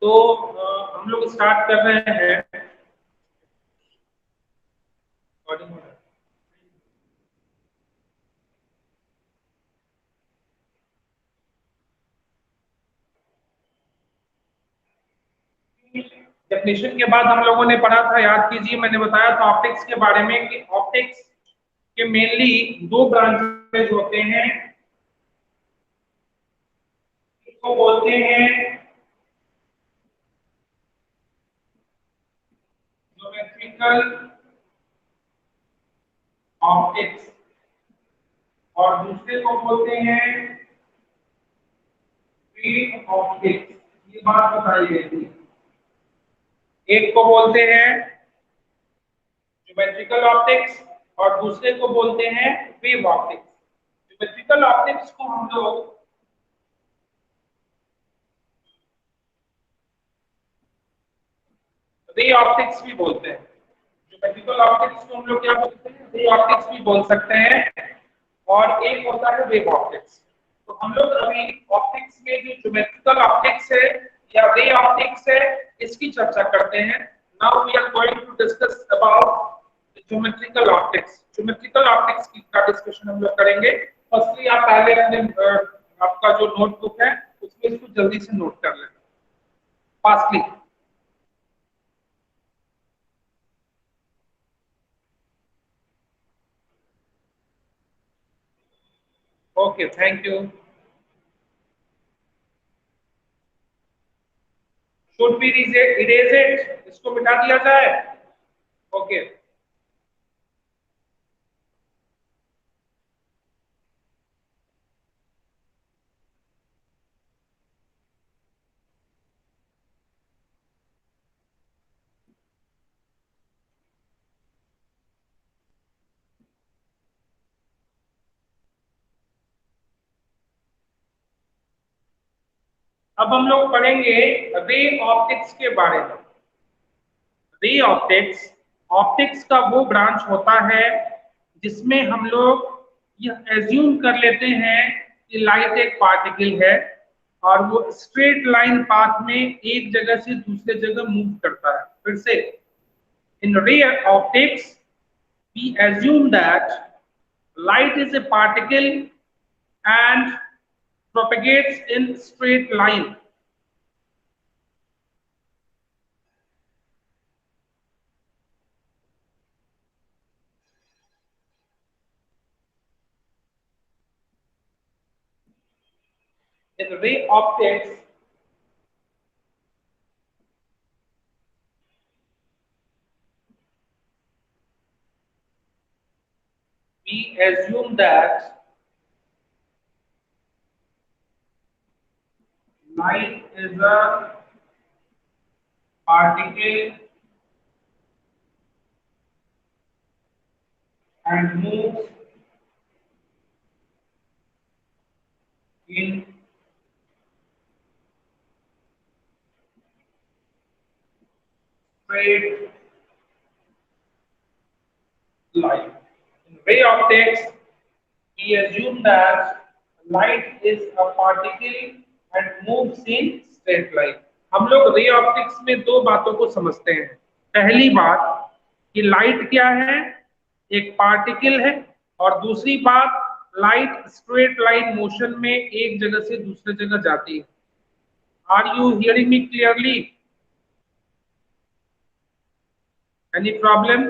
तो हम लोग स्टार्ट कर रहे हैं। डेफिनेशन के बाद हम लोगों ने पढ़ा था, याद कीजिए, मैंने बताया था ऑप्टिक्स के बारे में कि ऑप्टिक्स के मेनली दो ब्रांचेज होते हैं। इसको बोलते हैं ज्योमेट्रिकल ऑप्टिक्स और दूसरे को बोलते हैं रे ऑप्टिक्स। ये बात बताई गई थी। एक को बोलते हैं ज्योमेट्रिकल ऑप्टिक्स और दूसरे को बोलते हैं वेव ऑप्टिक्स। ज्योमेट्रिकल ऑप्टिक्स को हम लोग रे ऑप्टिक्स भी बोलते हैं। ज्योमेट्रिकल ऑप्टिक्स को हम लोग क्या बोलते हैं? रे ऑप्टिक्स भी बोल सकते हैं। और एक होता है वेव ऑप्टिक्स। तो हम लोग अभी ऑप्टिक्स में जो ज्योमेट्रिकल ऑप्टिक्स है या रे ऑप्टिक्स है, इसकी चर्चा करते हैं। Now we are going to discuss about geometrical optics. Geometrical optics की का डिस्कशन हम लोग करेंगे। फर्स्टली आप पहले अपने आपका जो नोटबुक है उसमें इसको जल्दी से नोट कर लेना fastly. Okay, thank you. Should be erase it, इसको मिटा दिया जाए। ओके। अब हम लोग पढ़ेंगे रे ऑप्टिक्स के बारे में। रे ऑप्टिक्स, ऑप्टिक्स का वो ब्रांच होता है जिसमें हम लोग यह एज्यूम कर लेते हैं कि लाइट एक पार्टिकल है और वो स्ट्रेट लाइन पाथ में एक जगह से दूसरे जगह मूव करता है। फिर से, in ray optics we assume that light is a particle and propagates in straight line. In ray optics, we assume that light is a particle and moves in straight line. In ray optics, we assume that light is a particle and moves in straight line. हम लोग ray optics में दो बातों को समझते हैं। पहली बात कि लाइट क्या है, एक पार्टिकल है, और दूसरी बात लाइट स्ट्रेट लाइन मोशन में एक जगह से दूसरे जगह जाती है। Are you hearing me clearly? Any problem?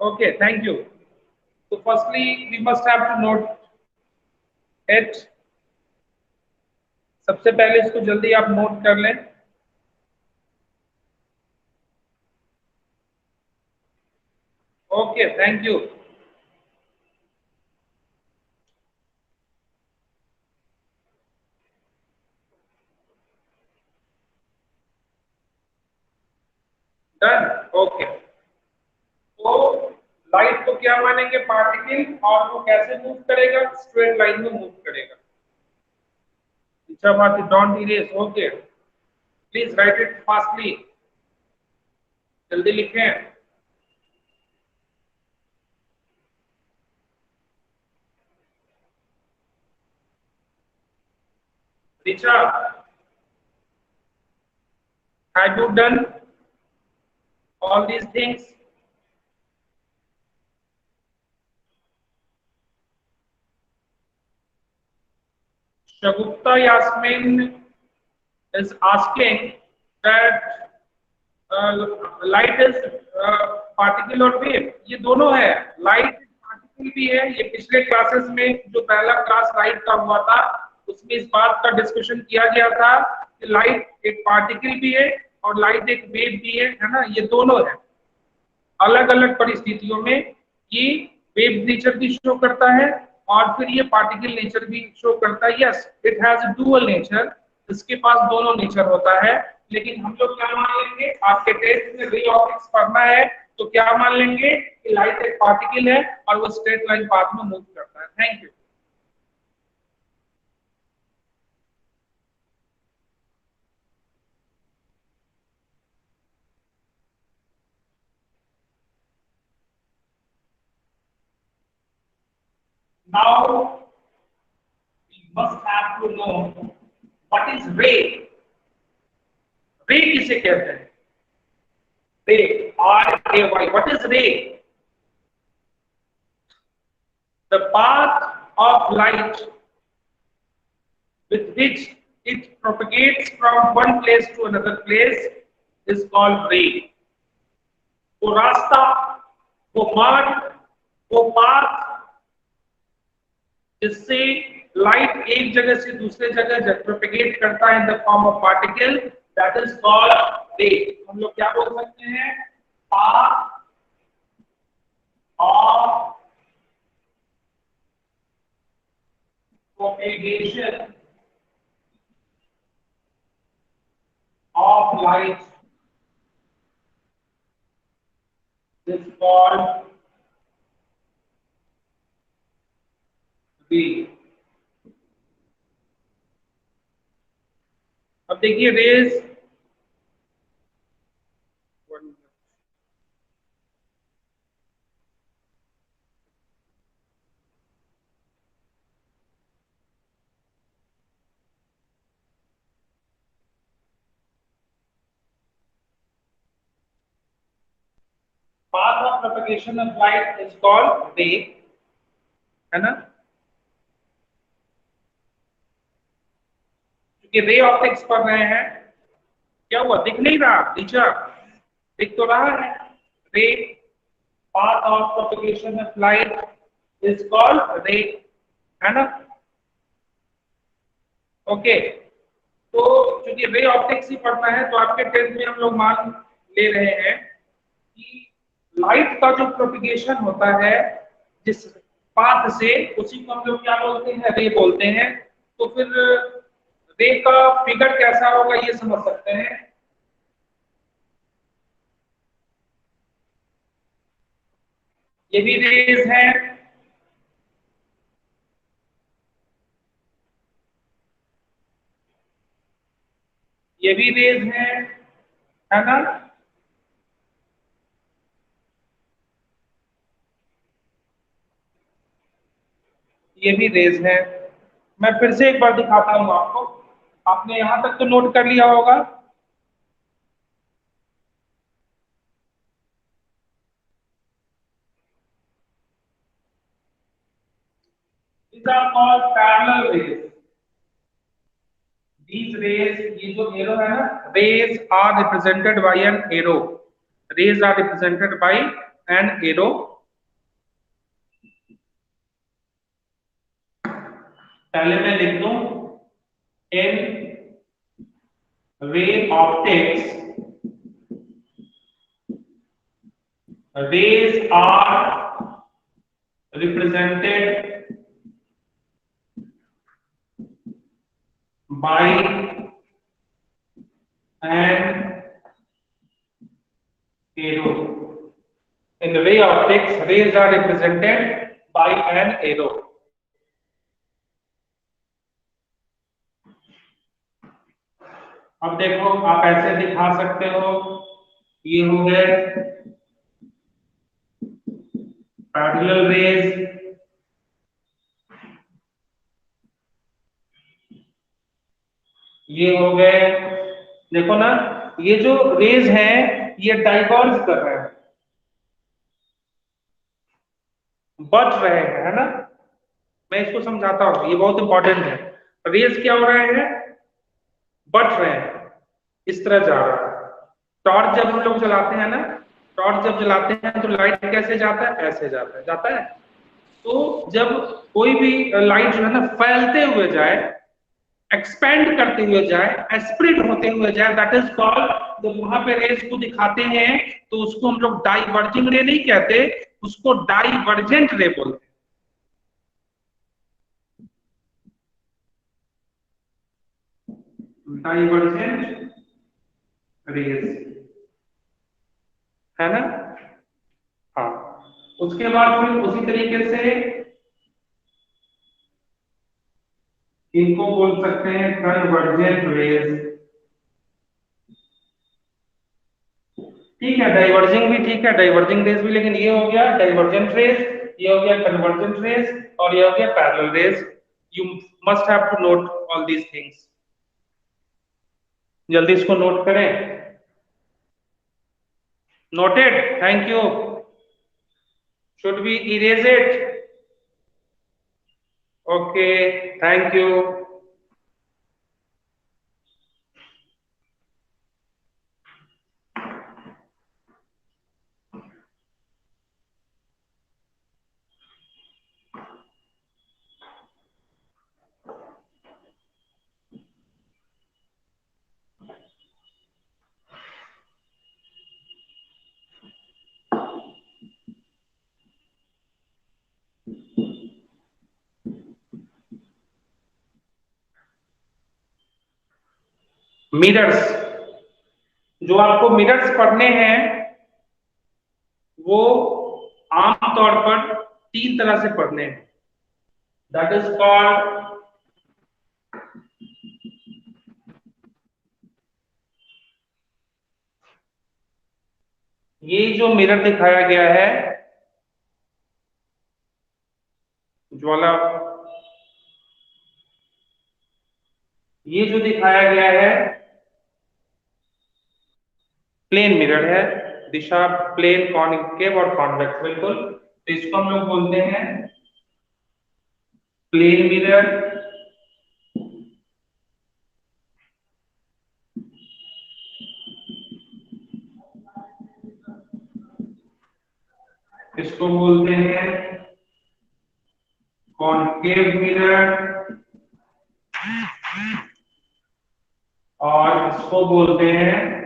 Okay, thank you. तो firstly we must have to note it. सबसे पहले इसको जल्दी आप नोट कर लें। Okay, thank you. Done. Okay. तो लाइट को क्या मानेंगे? पार्टिकल। और वो कैसे मूव करेगा? स्ट्रेट लाइन में मूव करेगा। अच्छा बात है, don't erase. Okay, please right it fastly. जल्दी लिखें। Richa, Have you done all these things? Shagupta Yasmin is asking that light is particle और वेव, ये दोनों है। लाइट पार्टिकल भी है, ये पिछले क्लासेस में जो पहला क्लास लाइट का हुआ था उसमें इस बात का डिस्कशन किया गया था कि लाइट एक पार्टिकल भी है और लाइट एक वेव भी है ना, ये दोनों है। अलग अलग परिस्थितियों में ये वेव नेचर भी शो करता है और फिर ये पार्टिकल नेचर भी शो करता है। Yes, it has dual nature, इसके पास दोनों नेचर होता है। लेकिन हम लोग क्या मान लेंगे, आपके टेस्ट में रे ऑप्टिक्स पढ़ना है तो क्या मान लेंगे कि लाइट एक पार्टिकल है और वो स्ट्रेट लाइन पाथ में मूव करता है। Thank you. Now we must have to know what is ray. रे किसे कहते हैं? रे, RAY. What is ray? The path of light with which it propagates from one place to another place is called ray. वो रास्ता, वो मार्ग, वो पाथ जिससे लाइट एक जगह से दूसरे जगह प्रोपेगेट करता है in the form of particle, that is called रे। हम लोग क्या बोल सकते हैं? Path of propagation of light is called ray. अब देखिए raise, path of propagation of light is called ray, है ना? क्योंकि रे ऑप्टिक्स पढ़ रहे हैं, क्या हुआ? दिख नहीं रहा टीचर? दिख तो रहा है। रे, path of propagation of light is called ray, है ना? ओके, तो क्योंकि रे ऑप्टिक्स ही पढ़ना है तो आपके टेंथ में हम लोग मान ले रहे हैं कि लाइट का जो प्रोपिगेशन होता है जिस पाथ से, उसी को हम लोग क्या बोलते हैं? रे बोलते हैं। तो फिर रे का फिगर कैसा होगा ये समझ सकते हैं। ये भी रेज है, ये भी रेज है ना? ये भी रेज है। मैं फिर से एक बार दिखाता हूं आपको, आपने यहां तक तो नोट कर लिया होगा। These are called parallel rays. These rays, ये जो एरो है ना, rays are represented by an arrow. Rays are represented by an arrow. पहले मैं लिख दूं, in ray optics, rays are represented by an arrow. In ray optics, rays are represented by an arrow. अब देखो, आप ऐसे दिखा सकते हो, ये हो गए पैरेलल रेज, ये हो गए, देखो ना ये जो रेज हैं ये डाइवर्ज कर रहे हैं, बच रहे हैं, है ना। मैं इसको समझाता हूं, ये बहुत इंपॉर्टेंट है। रेज क्या हो रहे हैं, बच रहे हैं, इस तरह जा रहा है। टॉर्च जब हम लोग जलाते हैं ना, टॉर्च जब जलाते हैं तो लाइट कैसे जाता है, ऐसे जाता है, जाता है। तो जब कोई भी लाइट जो है ना फैलते हुए जाए, एक्सपेंड करते हुए जाए, स्प्रेड होते हुए जाए, दैट इज कॉल्ड, जब वहां पे रेज को दिखाते हैं तो उसको हम लोग डाइवर्जिंग रे नहीं कहते, उसको डाइवर्जेंट रे बोलते हैं, डाइवर्जेंट रेज, है ना। हाँ, उसके बाद फिर उसी तरीके से इनको बोल सकते हैं कन्वर्जेंट रेज। ठीक है, डाइवर्जिंग भी ठीक है, डाइवर्जिंग रेज भी, लेकिन ये हो गया डाइवर्जेंट रेज, ये हो गया कन्वर्जेंट रेज, और ये हो गया parallel rays. You must have to note all these things. जल्दी इसको नोट करें। Noted, thank you. Should be erase it. Okay, thank you. Mirrors, जो आपको मिरर्स पढ़ने हैं वो आमतौर पर तीन तरह से पढ़ने हैं। दैट इज कॉल्ड, ये जो मिरर दिखाया गया है ज्वाला, ये जो दिखाया गया है प्लेन मिरर है, दिशा प्लेन, कॉन्केव और कॉन्वेक्स, बिल्कुल। तो इसको हम लोग बोलते हैं प्लेन मिरर, इसको बोलते हैं कॉन्केव मिरर, और इसको बोलते हैं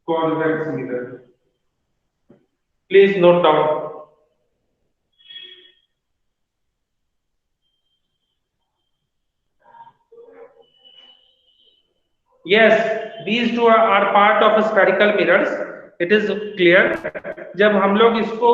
convex mirror. Please note down. Yes, these two are part of spherical mirrors. It is clear. जब हम लोग इसको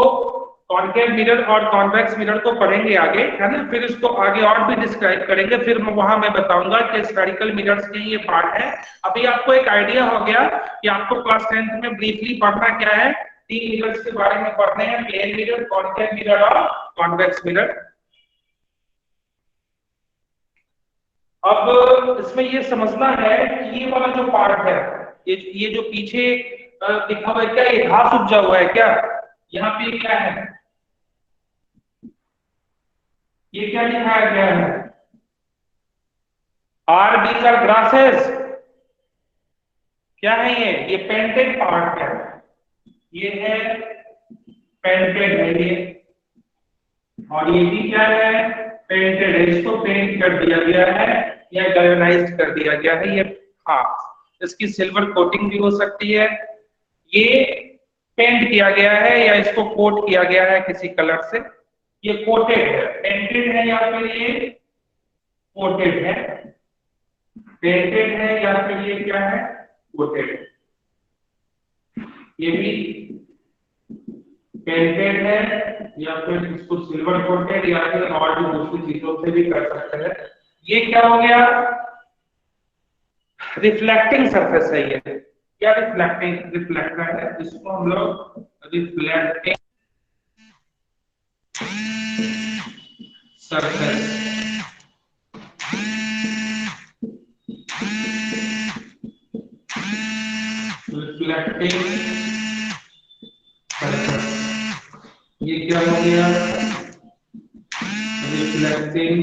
कॉन्केव मिरर और कॉन्वेक्स मिरर को पढ़ेंगे आगे, है ना, फिर इसको आगे और भी डिस्क्राइब करेंगे, फिर वहां मैं बताऊंगा कि स्फेरिकल मिरर्स के ये पार्ट है। अभी आपको एक आइडिया हो गया कि आपको क्लास 10th में ब्रीफली पढ़ना क्या है, तीन मिरर्स के बारे में पढ़ने हैं, प्लेन मिरर, कॉन्केव मिरर और कॉन्वेक्स मिरर। अब इसमें ये समझना है कि ये वाला जो पार्ट है, ये जो पीछे लिखा हुआ है, क्या ये घास उग हुआ है क्या, यहाँ पे क्या है, ये क्या लिखाया गया है, आर दीज आर ग्रासेस, क्या है ये पेंटेड पार्ट है, ये है पेंटेड है ये, और ये भी क्या है, पेंटेड है, इसको पेंट कर दिया गया है या गैल्वेनाइज्ड कर दिया गया है ये। हाँ, इसकी सिल्वर कोटिंग भी हो सकती है, ये पेंट किया गया है या इसको कोट किया गया है किसी कलर से, ये कोटेड है, पेंटेड है या फिर ये कोटेड है, पेंटेड है या फिर ये क्या है, कोटेड, ये भी पेंटेड है या फिर इसको सिल्वर कोटेड या फिर और भी दूसरी चीजों से भी कर सकते हैं। ये क्या हो गया, रिफ्लेक्टिंग सरफेस है ये, क्या रिफ्लेक्टिंग रिफ्लेक्टर है, इसको हम लोग रिफ्लेक्टिंग सरफेस रिफ्लेक्टिंग सर्फेस, ये क्या हो गया, रिफ्लेक्टिंग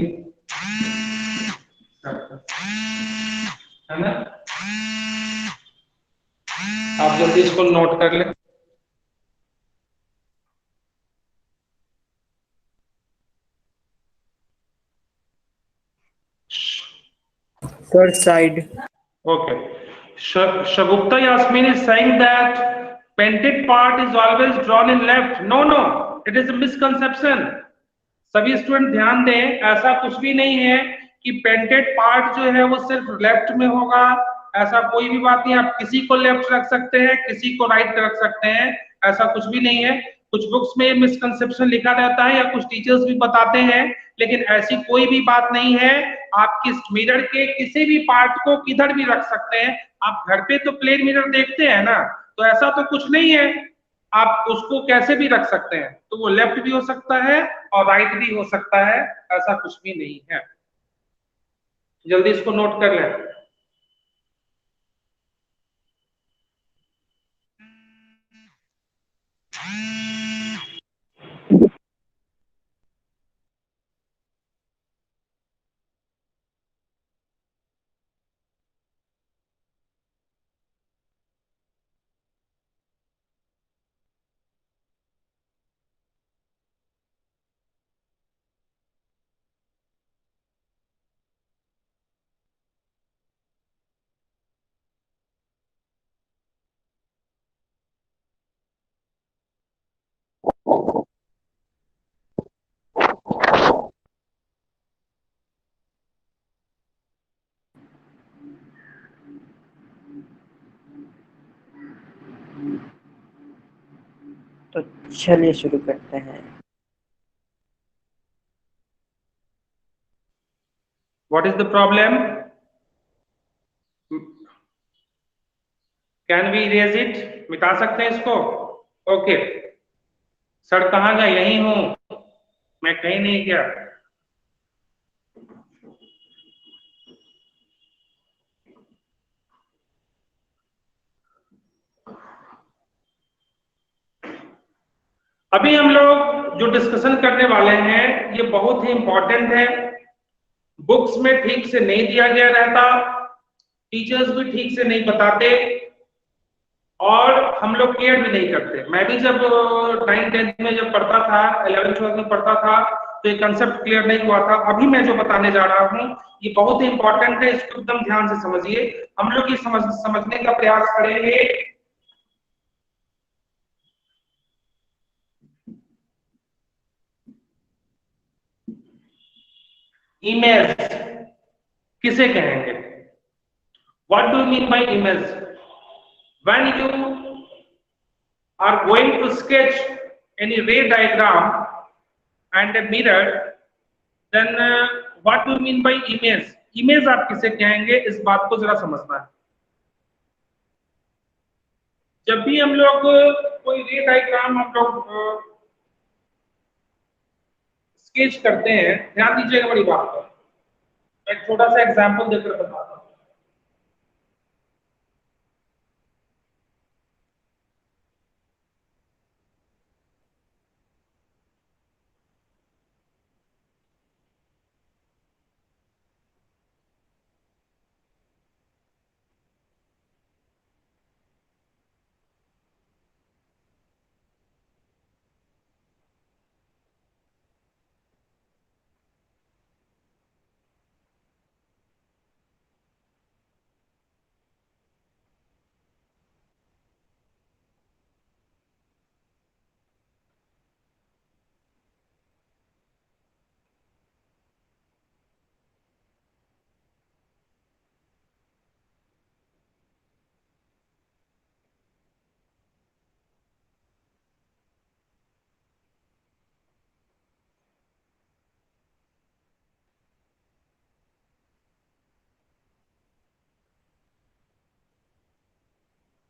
सर्फेस, है ना। आप जल्दी इसको नोट कर लें। Third side. Okay. Shagupta Yasmin is saying that painted part is always drawn in left. No, no, it is a misconception. सभी स्टूडेंट ध्यान दें, ऐसा कुछ भी नहीं है कि पेंटेड पार्ट जो है वो सिर्फ लेफ्ट में होगा। ऐसा कोई भी बात नहीं, आप किसी को लेफ्ट रख सकते हैं, किसी को राइट रख सकते हैं, ऐसा कुछ भी नहीं है। कुछ बुक्स में मिसकंसेप्शन लिखा रहता है या कुछ टीचर्स भी बताते हैं, लेकिन ऐसी कोई भी बात नहीं है। आप किस मिरर के किसी भी पार्ट को किधर भी रख सकते हैं। आप घर पे तो प्लेन मिरर देखते हैं ना, तो ऐसा तो कुछ नहीं है, आप उसको कैसे भी रख सकते हैं। तो वो लेफ्ट भी हो सकता है और राइट भी हो सकता है, ऐसा कुछ भी नहीं है। जल्दी इसको नोट कर लें। तो चलिए शुरू करते हैं। What is the problem? Can we erase it? मिटा सकते हैं इसको? ओके। सर कहाँ गए? यहीं हूं मैं, कहीं नहीं गया। अभी हम लोग जो डिस्कशन करने वाले हैं ये बहुत ही इंपॉर्टेंट है। बुक्स में ठीक से नहीं दिया गया रहता, टीचर्स भी ठीक से नहीं बताते और हम लोग केयर भी नहीं करते। मैं भी जब 9th-10th में जब पढ़ता था, 11th-12th में पढ़ता था, तो ये कंसेप्ट क्लियर नहीं हुआ था। अभी मैं जो बताने जा रहा हूँ ये बहुत ही इंपॉर्टेंट है, इसको एकदम ध्यान से समझिए। हम लोग ये समझने का प्रयास करेंगे। इमेज किसे कहेंगे? What do you mean by image? When you are going to sketch any ray diagram and a mirror, then what do you mean by image? Image आप किसे कहेंगे, इस बात को जरा समझना है। जब भी हम लोग कोई रे डायग्राम हम लोग स्केच करते हैं, ध्यान दीजिएगा बड़ी बात पर। एक छोटा सा एग्जांपल देकर बताता हूँ।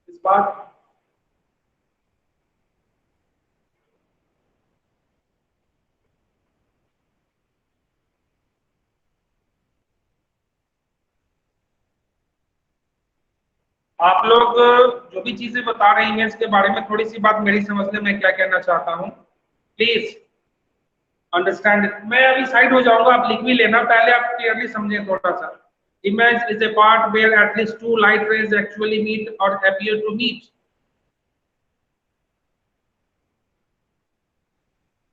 इस बात आप लोग जो भी चीजें बता रहे हैं इमेज के बारे में, थोड़ी सी बात मेरी समझ ले, मैं क्या कहना चाहता हूँ, प्लीज अंडरस्टैंड। मैं अभी साइड हो जाऊंगा, आप लिख भी लेना, पहले आप क्लियरली समझें थोड़ा सा। Image is a part where at least two light rays actually meet और अपीयर टू मीट।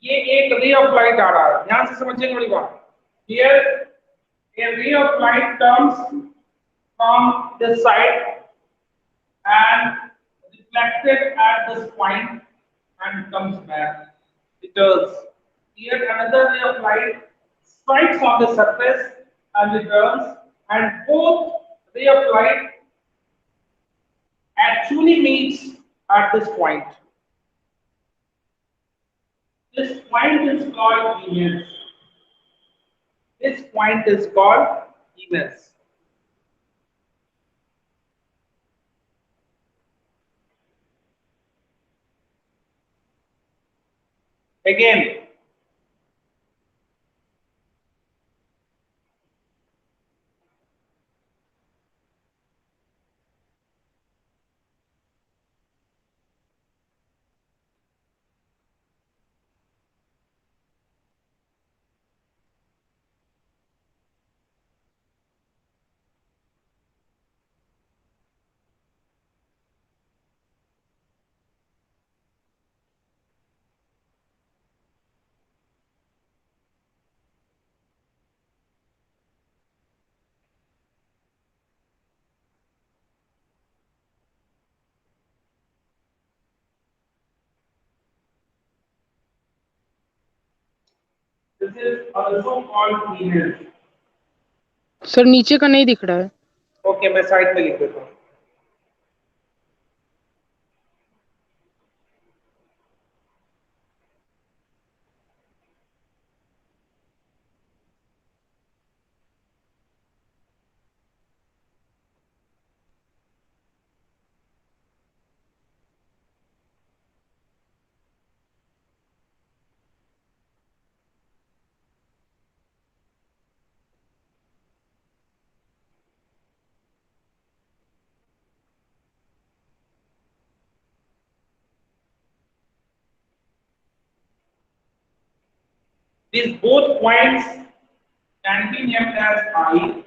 ये एक रे ऑफ लाइट आ रहा है, ध्यान से समझिए थोड़ी बात। Here a ray of light comes from this side and reflected at this point and comes back. Returns. Here another ray of light strikes on the surface and returns, and both ray of light actually meets at this point. This point is called image. This point is called image. Again, this is also called image. Sir नीचे का नहीं दिख रहा है। Okay, मैं side में लिख देता हूँ। These both points can be named as I.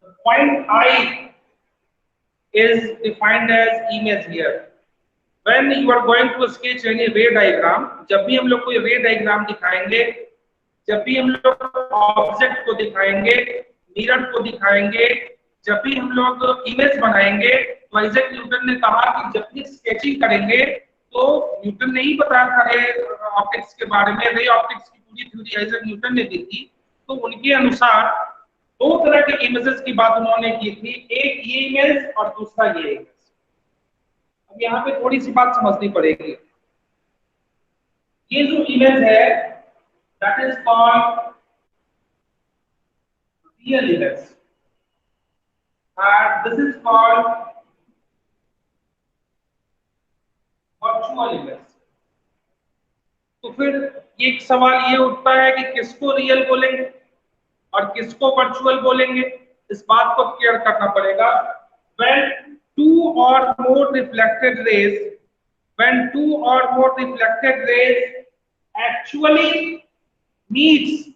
The point I is defined as image here. When you are going to sketch any ray diagram, जब भी हम लोग कोई ray diagram दिखाएंगे, जब भी हम लोग ऑब्जेक्ट को दिखाएंगे, मिरर को दिखाएंगे, जब भी हम लोग इमेज बनाएंगे, तो आइजैक न्यूटन ने कहा कि जब भी स्केचिंग करेंगे, तो न्यूटन ने ही बताया था रे ऑप्टिक्स के बारे में, रे ऑप्टिक्स की पूरी थ्योरी आइजैक न्यूटन ने दी थी। तो उनके अनुसार दो तरह के इमेजेस की बात उन्होंने की थी, एक ये इमेज और दूसरा ये इमेज। अब यहाँ पे थोड़ी सी बात समझनी पड़ेगी। ये जो इमेज है that is called real image and this is called virtual image. तो फिर एक सवाल ये उठता है कि किसको रियल बोलेंगे और किसको वर्चुअल बोलेंगे, इस बात को क्लियर करना पड़ेगा। When two or more reflected rays, when two or more reflected rays actually meets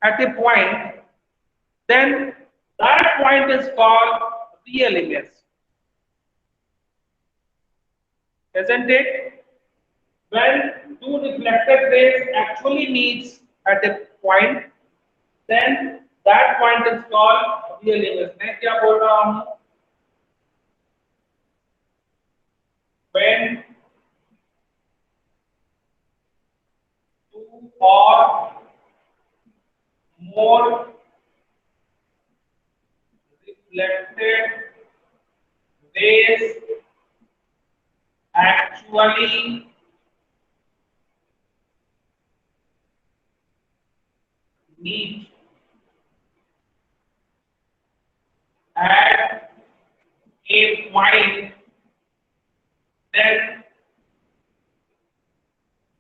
at a point, then that point is called real image, isn't it? When two reflected rays actually meets at a point, then that point is called real image. मैं क्या बोल रहा हूँ? When two or more reflected rays actually meet at a point, then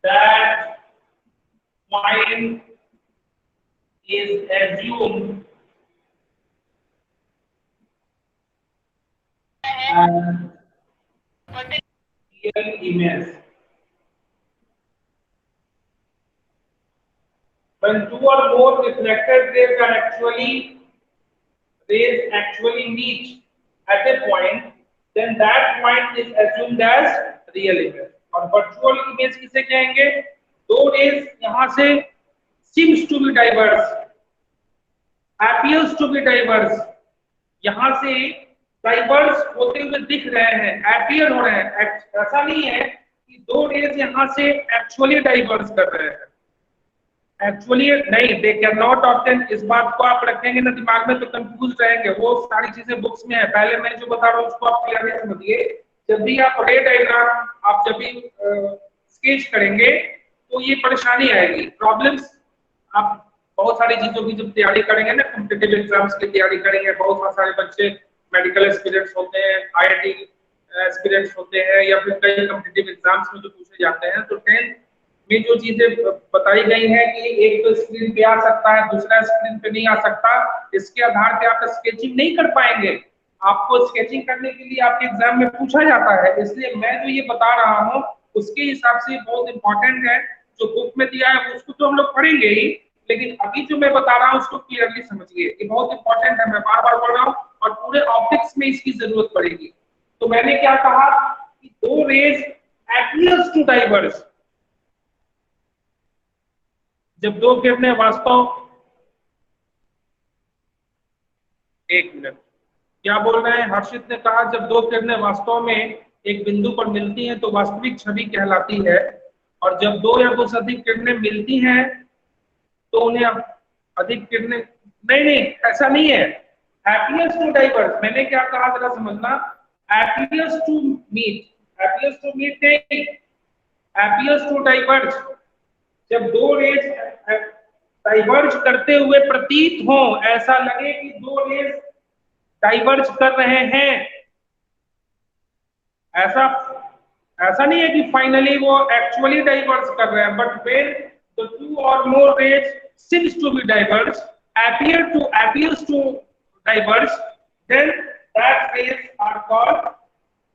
that point is assumed real image. When two or more reflected rays actually meet at a point, then that point is assumed as real image. और virtual image किसे कहेंगे? दो raise यहाँ से seems to be diverse, appears to be diverse, यहाँ से diverse होते हुए दिख रहे हैं, appear हो रहे हैं। ऐसा नहीं है कि दो रेज यहाँ से एक्चुअली डाइवर्स कर रहे हैं, एक्चुअली नहीं, दे कैन नॉट ऑब्टेन। इस बात को आप रखेंगे ना दिमाग में तो कंफ्यूज रहेंगे, वो सारी चीजें बुक्स में है। पहले मैं जो बता रहा हूँ उसको आप क्लियरली समझिए। जब भी आप रे डायग्राम आप जब भी स्केच करेंगे तो ये परेशानी आएगी, प्रॉब्लम्स। आप बहुत सारी चीजों की जब तैयारी करेंगे ना, कॉम्पिटिटिव एग्जाम्स की तैयारी करेंगे, बहुत सारे बच्चे मेडिकल एस्पिरेंट्स होते हैं, आईआईटी एस्पिरेंट्स होते हैं, या फिर कई कॉम्पिटिटिव एग्जाम्स में जो पूछे जाते हैं, तो 10th में जो चीजें बताई गई हैं कि एक तो स्क्रीन पे आ सकता है, दूसरा स्क्रीन पे नहीं आ सकता, इसके आधार पे आप स्केचिंग नहीं कर पाएंगे। आपको स्केचिंग करने के लिए आपके एग्जाम में पूछा जाता है, इसलिए मैं जो ये बता रहा हूँ उसके हिसाब से बहुत इंपॉर्टेंट है। जो बुक में दिया है उसको तो हम लोग पढ़ेंगे ही, लेकिन अभी जो मैं बता रहा हूँ उसको क्लियरली समझिए, ये बहुत इंपॉर्टेंट है। मैं बार बार बोल रहा हूँ और पूरे ऑप्टिक्स में इसकी जरूरत पड़ेगी। तो मैंने क्या कहा कि दो रेज appears to diverge, जब दो किरणें वास्तव, एक मिनट, क्या बोल रहे हैं? हर्षित ने कहा जब दो किरणें वास्तव में एक बिंदु पर मिलती हैं तो वास्तविक छवि कहलाती है, और जब दो या दो से अधिक किरणें मिलती हैं तो उन्हें अधिक किरणें, नहीं ऐसा नहीं है। appears to diverge, मैंने क्या कहा जरा समझना। appears to meet नहीं, appears to diverge, जब दो रेज डाइवर्ज करते हुए प्रतीत हो, ऐसा लगे कि दो रेज डाइवर्ज कर रहे हैं, ऐसा नहीं है कि फाइनली वो एक्चुअली डाइवर्ज कर रहे हैं, बट व्हेन द टू और मोर raise seems to be diverge, appears to diverge, then that rays are called,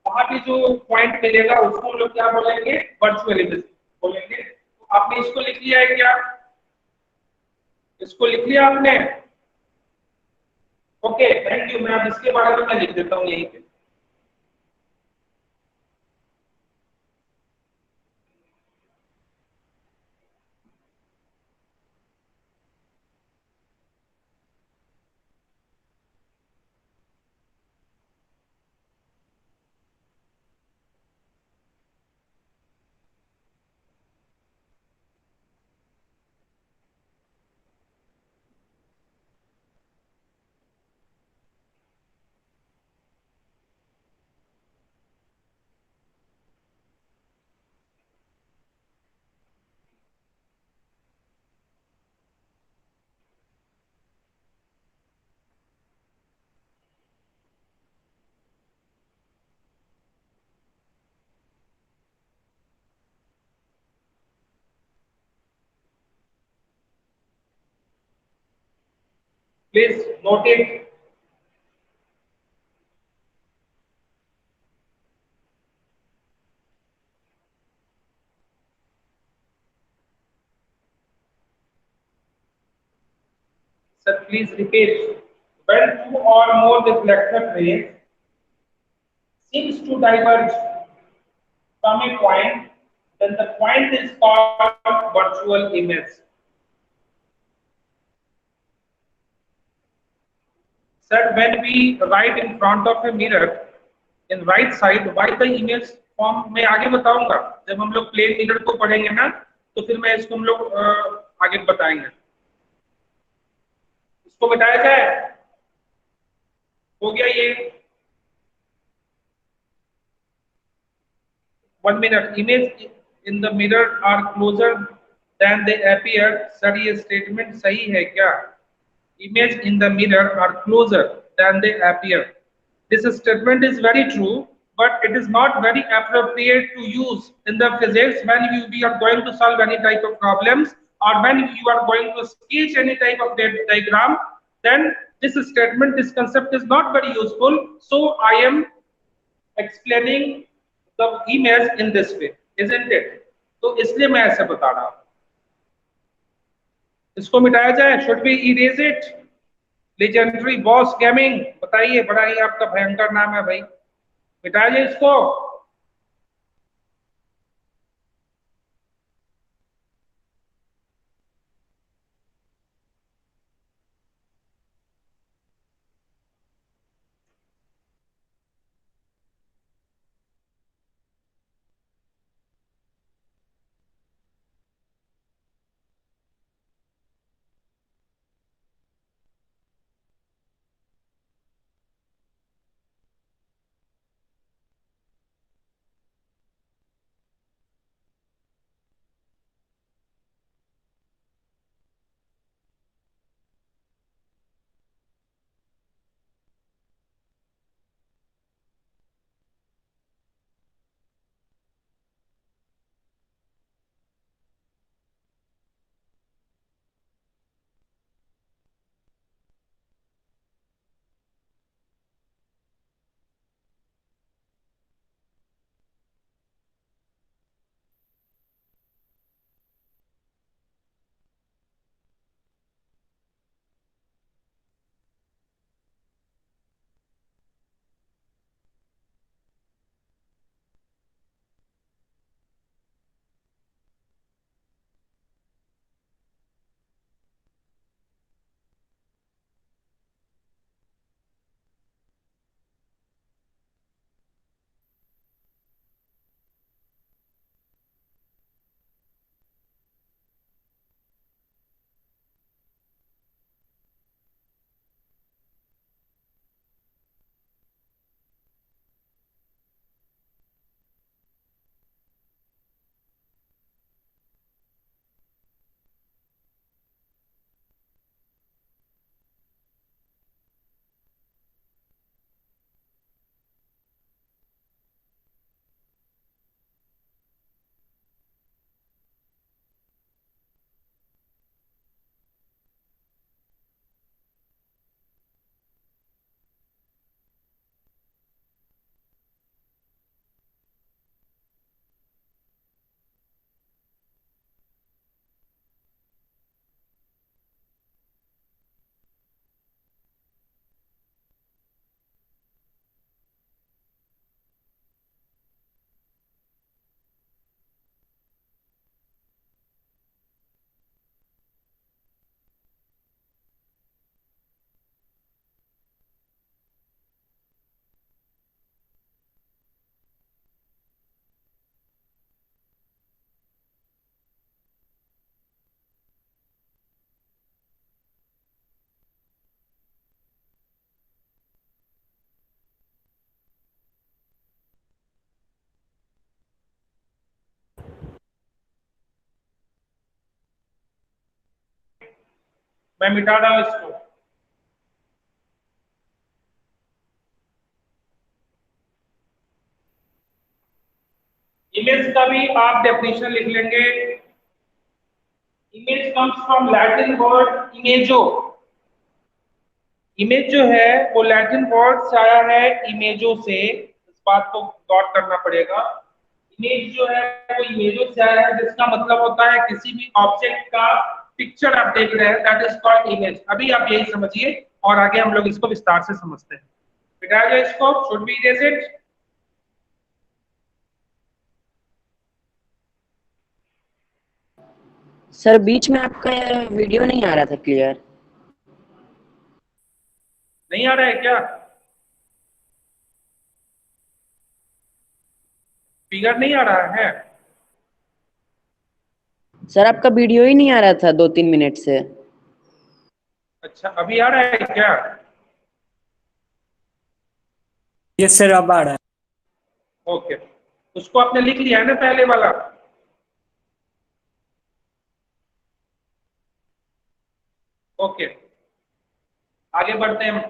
वहां पे जो पॉइंट मिलेगा उसको हम लोग क्या बोलेंगे? वर्चुअल इमेज बोलेंगे। तो आपने इसको लिख लिया है क्या? इसको लिख लिया आपने? Okay, thank you. मैं अब इसके बारे में मैं लिख देता हूँ यहीं पे। Please note it. Sir, please repeat. When two or more reflected rays seems to diverge from a point, then the point is called virtual image. Sir, when we write in front of a mirror, in right side, why the image form मैं आगे बताऊंगा। जब हम लोग plane mirror को पढ़ेंगे ना, तो फिर मैं इसको हम लोग आगे बताएंगे। इसको बताया जाए, हो गया ये। 1 minute, image in the mirror are closer than they appear। Sir ये स्टेटमेंट सही है क्या? Image in the mirror are closer than they appear. This statement is very true, but it is not very appropriate to use in the physics when we are going to solve any type of problems, or when you are going to sketch any type of diagram. Then this statement, this concept is not very useful. So I am explaining the image in this way, isn't it? तो इसलिए मैं ऐसे बता रहा हूं। इसको मिटाया जाए, should be erase it. Legendary boss gaming, बताइए, बड़ा ही आपका भयंकर नाम है भाई, मिटाया जाए इसको। मैं मिटा रहा हूं इसको। इमेज का भी आप डेफिनेशन लिख लेंगे। Image comes from Latin word imago. Image जो है वो लैटिन वर्ड से आया है इमेजो से, इस बात को गौर करना पड़ेगा। इमेज जो है वो इमेजो से आया है, जिसका मतलब होता है किसी भी ऑब्जेक्ट का पिक्चर आप देख रहे हैं, दैट इज कॉल्ड इमेज। अभी आप यही समझिए और आगे हम लोग इसको विस्तार से समझते हैं। मिटाया जाए इसको, should be erase it. Sir बीच में आपका वीडियो नहीं आ रहा था क्लियर। नहीं आ रहा है क्या? फिगर नहीं आ रहा है? सर आपका वीडियो ही नहीं आ रहा था 2-3 मिनट से। अच्छा, अभी आ रहा है क्या? यस सर, अब आ रहा है। ओके, उसको आपने लिख लिया है ना पहले वाला? ओके, आगे बढ़ते हैं।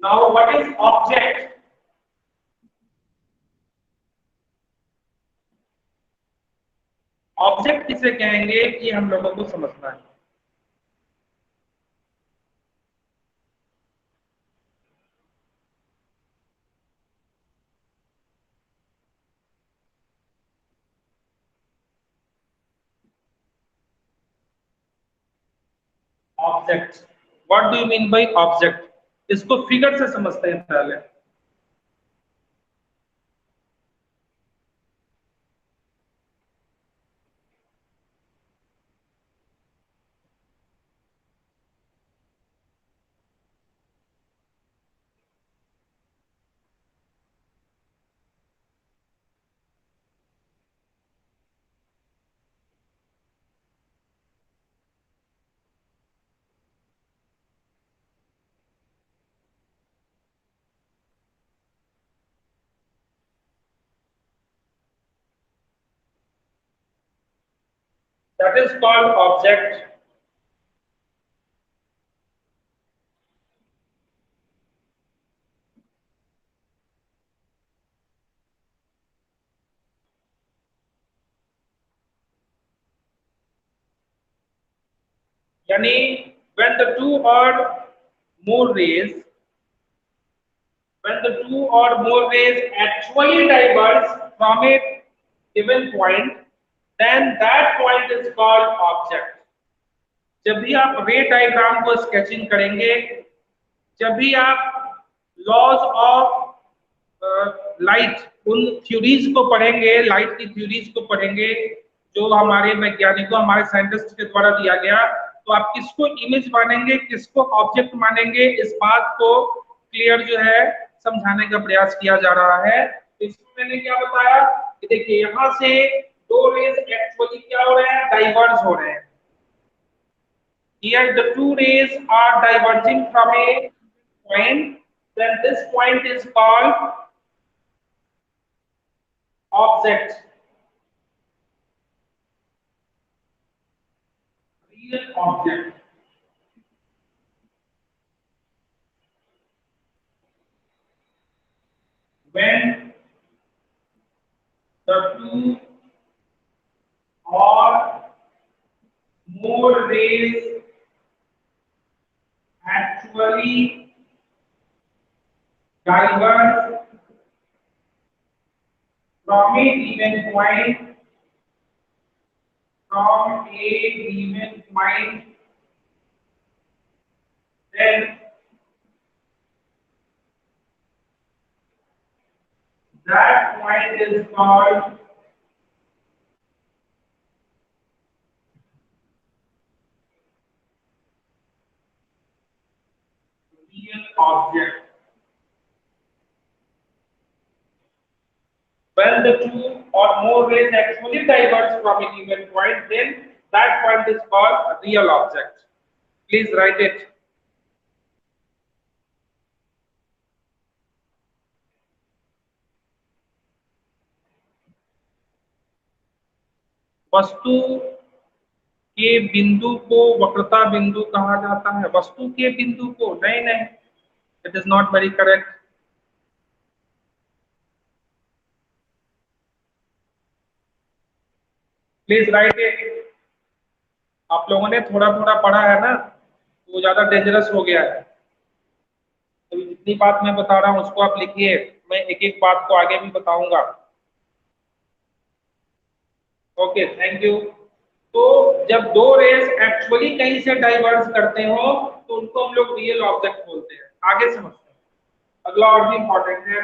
Now what is object? Object किसे कहेंगे ये हम लोगों को समझना है। Object. What do you mean by object? इसको फिगर से समझते हैं पहले। That is called object. यानी when the two or more rays actually diverge from a given point, then that point is called object. जब भी आप रे डायग्राम को स्केचिंग करेंगे, जब भी आप लॉज ऑफ लाइट उन थ्योरीज को पढ़ेंगे, लाइट की थ्योरीज को पढ़ेंगे जो हमारे वैज्ञानिकों, हमारे साइंटिस्ट के द्वारा दिया गया, तो आप किसको इमेज मानेंगे, किसको ऑब्जेक्ट मानेंगे, इस बात को क्लियर जो है समझाने का प्रयास किया जा रहा है। इसमें मैंने क्या बताया कि देखिए यहां से दो रेज एक्चुअली क्या हो रहे हैं, डाइवर्ज हो रहे हैं। Here the two rays are diverging from a point, then this point is called object, real object. When the two or more rays actually diverge from a given point, then that point is called real object. When the two or more rays actually diverge from a given point, then that point is called a real object. Please write it. वस्तु के बिंदु को वक्रता बिंदु कहा जाता है। वस्तु के बिंदु को नहीं, it is not very correct. Please right it. आप लोगों ने थोड़ा थोड़ा पढ़ा है ना, तो ज्यादा डेंजरस हो गया है। तो जितनी बात मैं बता रहा हूं उसको आप लिखिए, मैं एक एक बात को आगे भी बताऊंगा। Okay, thank you. तो जब दो रेस एक्चुअली कहीं से डाइवर्ज करते हो तो उनको हम लोग रियल ऑब्जेक्ट बोलते हैं। आगे समझते हैं। अगला और भी इंपॉर्टेंट है,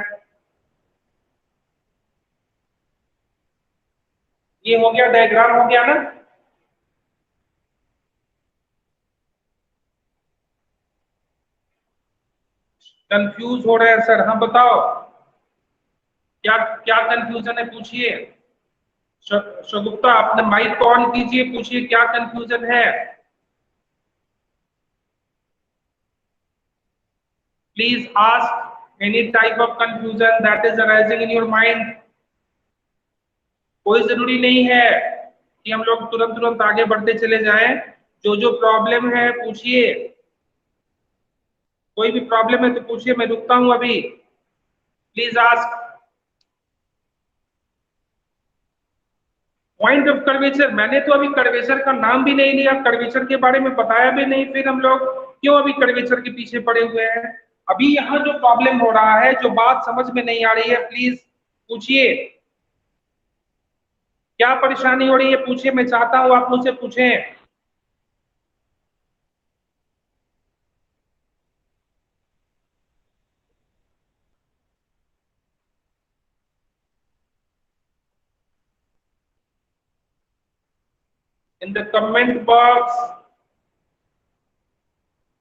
ये हो गया, डायग्राम हो गया ना। कंफ्यूज हो रहे हैं सर? हाँ बताओ, क्या क्या कंफ्यूजन है, पूछिए। शगुप्ता अपने माइक को ऑन कीजिए, पूछिए क्या कंफ्यूजन है। Please ask any type of confusion that is arising in your mind. कोई जरूरी नहीं है कि हम लोग तुरंत तुरंत आगे बढ़ते चले जाएं। जो जो प्रॉब्लम है पूछिए, कोई भी प्रॉब्लम है तो पूछिए, मैं रुकता हूं अभी। Please ask. Point of curvature, मैंने तो अभी कर्वेचर का नाम भी नहीं लिया, कर्वेचर के बारे में बताया भी नहीं, फिर हम लोग क्यों अभी कर्वेचर के पीछे पड़े हुए हैं? अभी यहाँ जो प्रॉब्लम हो रहा है, जो बात समझ में नहीं आ रही है, प्लीज पूछिए। क्या परेशानी हो रही है पूछिए, मैं चाहता हूं आप मुझसे पूछें। in the comment box.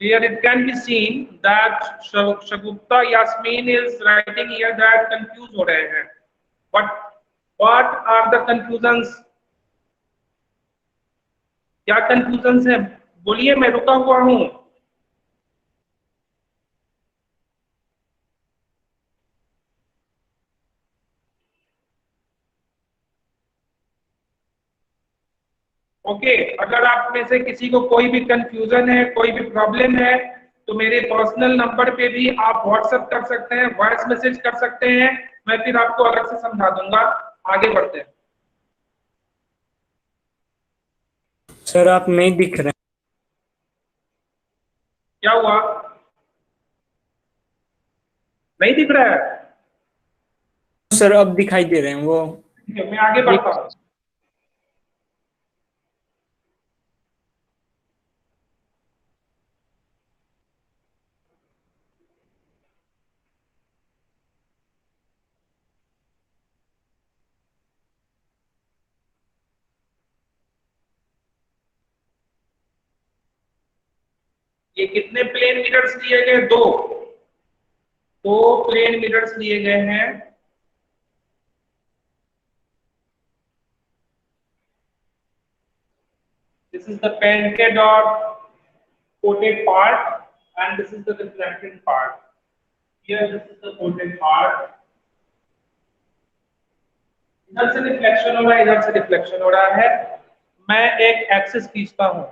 Here it can be seen that Shagufta Yasmin is writing here that confused हो रहे हैं. What are the confusions? क्या confusions है? बोलिए, मैं रुका हुआ हूँ. ओके, अगर आप में से किसी को कोई भी कंफ्यूजन है, कोई भी प्रॉब्लम है, तो मेरे पर्सनल नंबर पे भी आप व्हाट्सएप कर सकते हैं, वॉइस मैसेज कर सकते हैं, मैं फिर आपको अलग से समझा दूंगा. आगे बढ़ते हैं. सर आप नहीं दिख रहे. क्या हुआ? नहीं दिख रहा है? सर अब दिखाई दे रहे हैं वो. मैं आगे बढ़ता हूँ. ये कितने प्लेन मिरर्स लिए गए? दो प्लेन मिरर्स लिए गए हैं. This is the painted or coated part and this is the reflected part. Here this is the coated part. इधर से रिफ्लेक्शन हो रहा है, इधर से रिफ्लेक्शन हो रहा है. मैं एक एक्सिस खींचता हूं.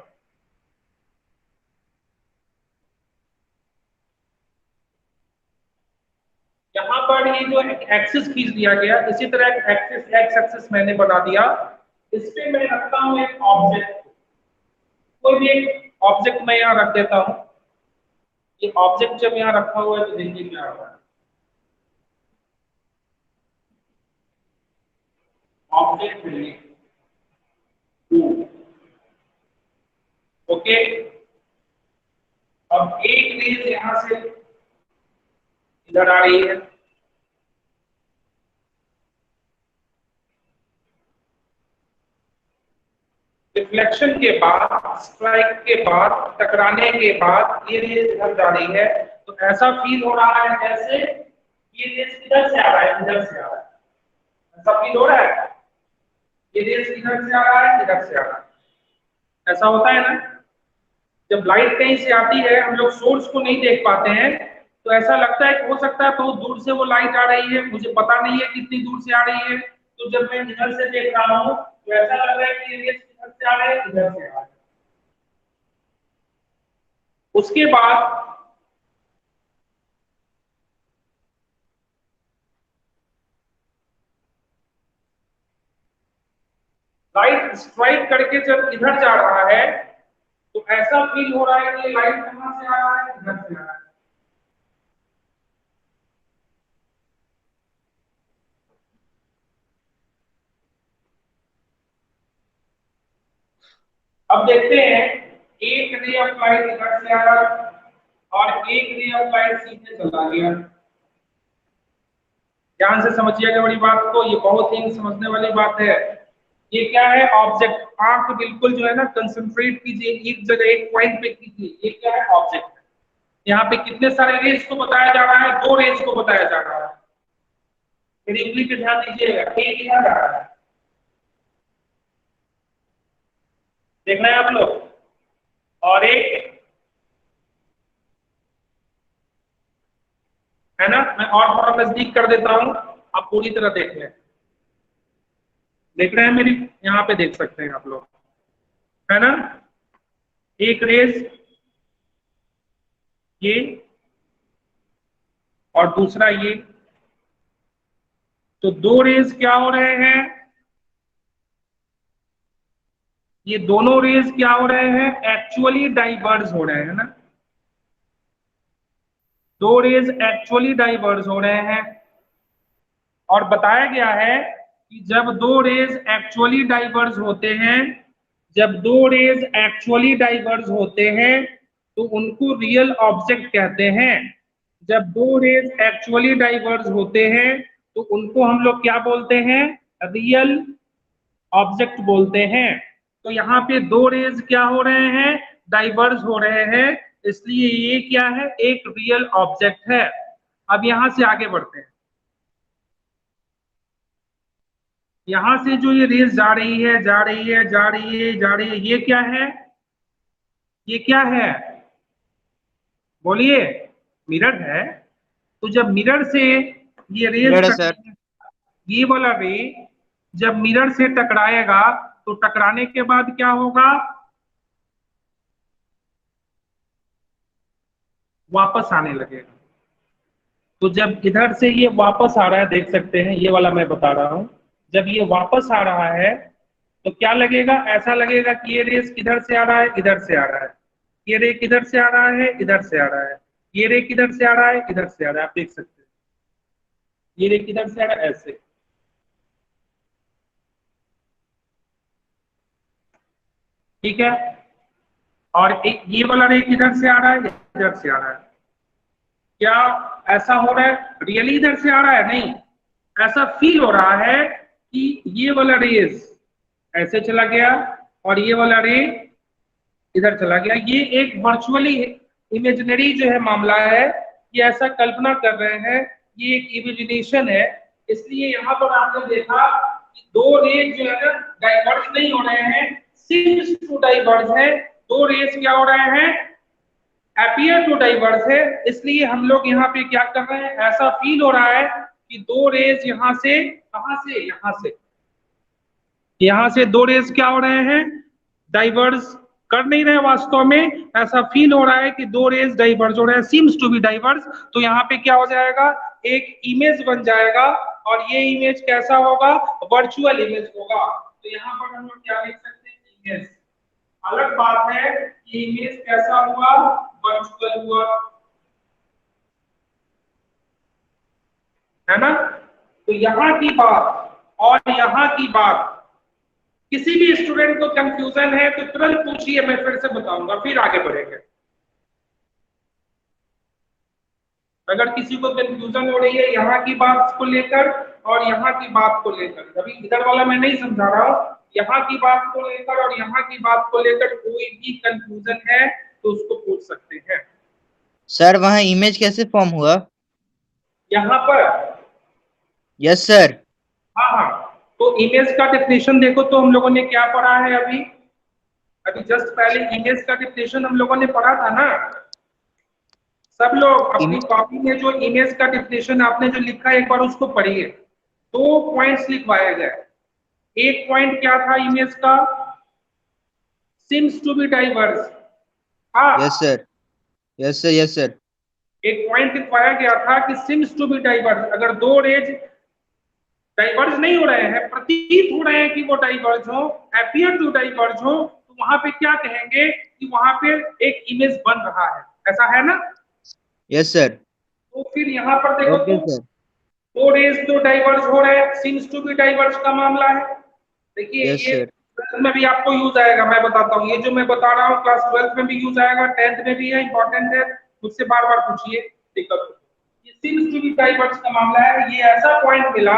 यहाँ पर ये जो एक्सिस खींच दिया गया, इसी तरह एक एक्सिस एक्स एक्सिस मैंने बना दिया. इस पे मैं रखता हूं एक ऑब्जेक्ट. कोई भी एक ऑब्जेक्ट मैं यहाँ रख देता हूं. ये ऑब्जेक्ट जब यहाँ रखा हुआ है तो देखिए क्या होगा. ऑब्जेक्ट है ओके. अब एक रेज यहां से इधर आ रही है. रिफ्लेक्शन के बाद, स्ट्राइक के बाद, टकराने के बाद ये रेज इधर जा रही है. तो ऐसा फील हो रहा है जैसे ये रेज इधर से आ रहा है, इधर से आ रहा है. ऐसा फील हो रहा है. ये रेज इधर से आ रहा है, इधर से आ रहा है. ऐसा होता है ना. जब लाइट कहीं से आती है, हम लोग सोर्स को नहीं देख पाते हैं, तो ऐसा लगता है कि हो सकता है बहुत दूर से वो लाइट आ रही है, मुझे पता नहीं है कितनी दूर से आ रही है. तो जब मैं इधर से देख रहा हूँ तो ऐसा लग रहा है कि ये रेज इधर से आ रहा है, इधर से आ रहा है. उसके बाद लाइट स्ट्राइक करके जब इधर जा रहा है तो ऐसा फील हो रहा है कि लाइट कहां से आ रहा है, इधर से आ रहा है. अब देखते हैं, एक रे ऑफ लाइट इधर से आया और एक रे ऑफ लाइट सीधे चला गया. ध्यान से समझिएगा बड़ी बात को, ये बहुत ही समझने वाली बात है. ये क्या है? ऑब्जेक्ट. आंख बिल्कुल जो है ना कंसंट्रेट कीजिए, एक जगह एक पॉइंट पे कीजिए. ये क्या है? ऑब्जेक्ट. यहाँ पे कितने सारे रेज को बताया जा रहा है? 2 रेज को बताया जा रहा है. मेरी उंगली पे ध्यान दीजिएगा, एक यहाँ जा रहा है, देख रहे हैं आप लोग, और एक है ना. मैं और थोड़ा नजदीक कर देता हूं, आप पूरी तरह देख लें. देख रहे हैं मेरी? यहाँ पे देख सकते हैं आप लोग, है ना. एक रेज ये और दूसरा ये. तो 2 रेज क्या हो रहे हैं? ये दोनों रेज क्या हो रहे हैं? एक्चुअली डाइवर्ज हो रहे हैं ना. 2 रेज एक्चुअली डाइवर्ज हो रहे हैं. और बताया गया है कि जब 2 रेज एक्चुअली डाइवर्ज होते हैं, जब 2 रेज एक्चुअली डाइवर्ज होते हैं तो उनको रियल ऑब्जेक्ट कहते हैं. जब 2 रेज एक्चुअली डाइवर्ज होते हैं तो उनको हम लोग क्या बोलते हैं? रियल ऑब्जेक्ट बोलते हैं. तो यहाँ पे दो रेज क्या हो रहे हैं, डाइवर्ज हो रहे हैं, इसलिए ये क्या है, एक रियल ऑब्जेक्ट है। अब यहां से आगे बढ़ते हैं। यहां से जो ये रेज जा रही है, जा रही है, जा रही है, जा रही है, ये क्या है, ये क्या है, बोलिए, मिरर है। तो जब मिरर से ये रेज सर। ये वाला रे जब मिरर से टकराएगा तो टकराने के बाद क्या होगा, वापस आने लगेगा। तो जब इधर से ये वापस आ रहा है, देख सकते हैं ये वाला मैं बता रहा हूं, जब ये वापस आ रहा है तो क्या लगेगा, ऐसा लगेगा कि ये रेस किधर से आ रहा है, इधर से आ रहा है, ये रे किधर से आ रहा है, इधर से आ रहा है, ये रे किधर से आ रहा है, इधर से आ रहा है। आप देख सकते हैं ये रे किधर से आ रहा है, ऐसे। ठीक है, और एक ये वाला रे किधर से आ रहा है, इधर से आ रहा है। क्या ऐसा हो रहा है, रियली इधर से आ रहा है, नहीं, ऐसा फील हो रहा है कि ये वाला रेस ऐसे चला गया और ये वाला रे इधर चला गया। ये एक वर्चुअली इमेजिनरी जो है मामला है, ये ऐसा कल्पना कर रहे हैं, ये एक इमेजिनेशन है। इसलिए यहाँ पर आपने देखा कि दो रेस जो है ना डाइवर्ज नहीं हो रहे हैं, सीम्स टू डाइवर्ज है। दो रेस क्या हो रहे हैं, अपीयर टू डाइवर्ज है। इसलिए हम लोग यहाँ पे क्या कर रहे हैं, ऐसा फील हो रहा है कि दो रेस यहाँ से, कहां से, यहाँ से दो रेस क्या हो रहे हैं, डाइवर्ज कर नहीं रहे, वास्तव में ऐसा फील हो रहा है कि दो रेस डाइवर्ज हो रहे हैं, सीम्स टू बी डाइवर्ज। तो यहाँ पे क्या हो जाएगा, एक इमेज बन जाएगा, और ये इमेज कैसा होगा, वर्चुअल इमेज होगा। तो यहाँ पर हम लोग क्या लिख सकते हैं, इमेज। अलग बात है कि इमेज कैसा हुआ, वर्चुअल हुआ, है ना। तो यहाँ की बात और यहाँ की बात, किसी भी स्टूडेंट को कंफ्यूजन है तो तुरंत पूछिए, मैं फिर से बताऊंगा, फिर आगे बढ़ेंगे। अगर किसी को कंफ्यूजन हो रही है यहाँ की बात को लेकर और यहाँ की बात को लेकर, अभी इधर वाला मैं नहीं समझा रहा हूँ, यहाँ की बात को लेकर और यहाँ की बात को लेकर कोई भी कंफ्यूजन है तो उसको पूछ सकते हैं। सर वहाँ इमेज कैसे फॉर्म हुआ? यहाँ पर, यस सर। हाँ हाँ, तो इमेज का डेफिनेशन देखो, तो हम लोगों ने क्या पढ़ा है अभी जस्ट पहले इमेज का डेफिनेशन हम लोगों ने पढ़ा था ना। सब लोग अपनी कॉपी में जो इमेज का डेफिनेशन आपने जो लिखा है एक बार उसको पढ़िए। दो पॉइंट्स लिखवाए गए। एक पॉइंट क्या था इमेज का, सीम्स टू बी डाइवर्स। हाँ yes sir, yes sir, yes sir. एक पॉइंट लिखवाया गया था कि सीम्स टू बी डाइवर्स, अगर दो रेज डाइवर्ज नहीं हो रहे हैं, प्रतीत हो रहे हैं कि वो डाइवर्ज हो, अपीयर टू डाइवर्ज हो, तो वहां पे क्या कहेंगे कि वहां पे एक इमेज बन रहा है, ऐसा है ना। Yes sir. तो फिर यहाँ पर देखो, ओके सर। दो रेज तो डाइवर्ज हो रहे हैं, सीम्स टू बी डाइवर्ज का मामला है। देखिए यस ये सर। 12th में भी आपको यूज आएगा, मैं बताता हूँ, ये जो मैं बता रहा हूँ क्लास 12th में भी यूज आएगा, 10th में भी है, इंपॉर्टेंट है, मुझसे बार बार पूछिए, दिक्कत। ये सीम्स टू बी डाइवर्ज का मामला है। ये ऐसा पॉइंट मिला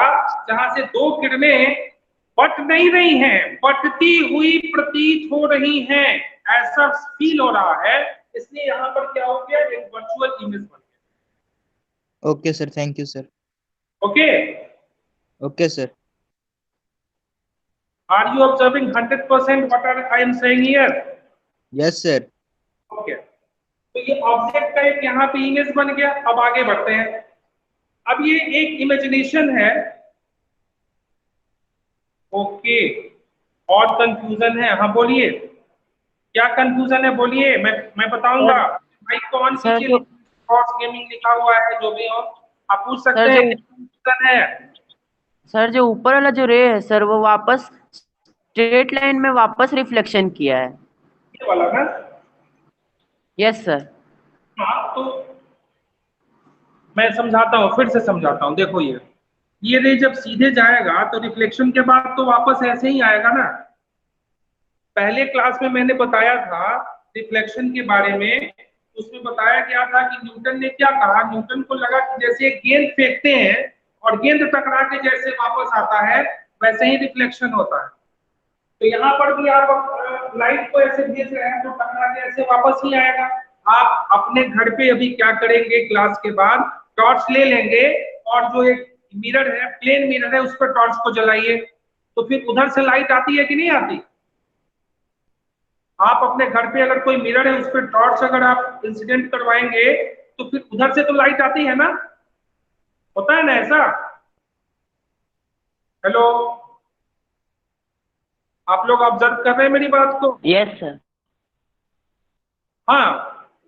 जहां से दो किरणें बट नहीं रही हैं, बटती हुई प्रतीत हो रही हैं, ऐसा फील हो रहा है। इसलिए यहाँ पर क्या हो गया, एक वर्चुअल इमेज बन गया। Okay sir, thank you sir. Okay, okay sir. are you observing 100% what I am saying here? Yes sir. Okay, तो ये ऑब्जेक्ट का एक यहाँ पे इमेज बन गया। अब आगे बढ़ते हैं। अब ये एक इमेजिनेशन है। ओके, और कंफ्यूजन है, हाँ बोलिए, क्या कंफ्यूजन है, बोलिए, मैं बताऊंगा। भाई कौन सर नीचे क्रॉस गेमिंग लिखा हुआ है, जो भी हो आप पूछ सकते सर, हैं, कंफ्यूजन है। सर जो ऊपर वाला जो रे है सर, वो वापस स्ट्रेट लाइन में वापस रिफ्लेक्शन किया है। ये वाला ना, यस सर। हाँ, तो मैं समझाता हूँ, फिर से समझाता हूँ। देखो ये रे जब सीधे जाएगा तो रिफ्लेक्शन के बाद तो वापस ऐसे ही आएगा ना। पहले क्लास में मैंने बताया था रिफ्लेक्शन के बारे में, उसमें बताया गया था कि न्यूटन ने क्या कहा, न्यूटन को लगा कि जैसे एक गेंद फेंकते हैं और गेंद टकरा के जैसे वापस आता है, वैसे ही रिफ्लेक्शन होता है। तो यहाँ पर भी आप आप लाइट को ऐसे भेज रहे हैं तो टकरा के ऐसे वापस ही आएगा। आप अपने घर पे अभी क्या करेंगे, क्लास के बाद टॉर्च ले लेंगे और जो एक मिरर है, प्लेन मिरर है, उस पर टॉर्च को जलाइए, तो फिर उधर से लाइट आती है कि नहीं आती? आप अपने घर पे अगर कोई मिरर है उस पर टॉर्च अगर आप इंसिडेंट करवाएंगे तो फिर उधर से तो लाइट आती है ना, होता है ना ऐसा? हेलो, आप लोग ऑब्जर्व कर रहे हैं मेरी बात को? Yes sir. हाँ,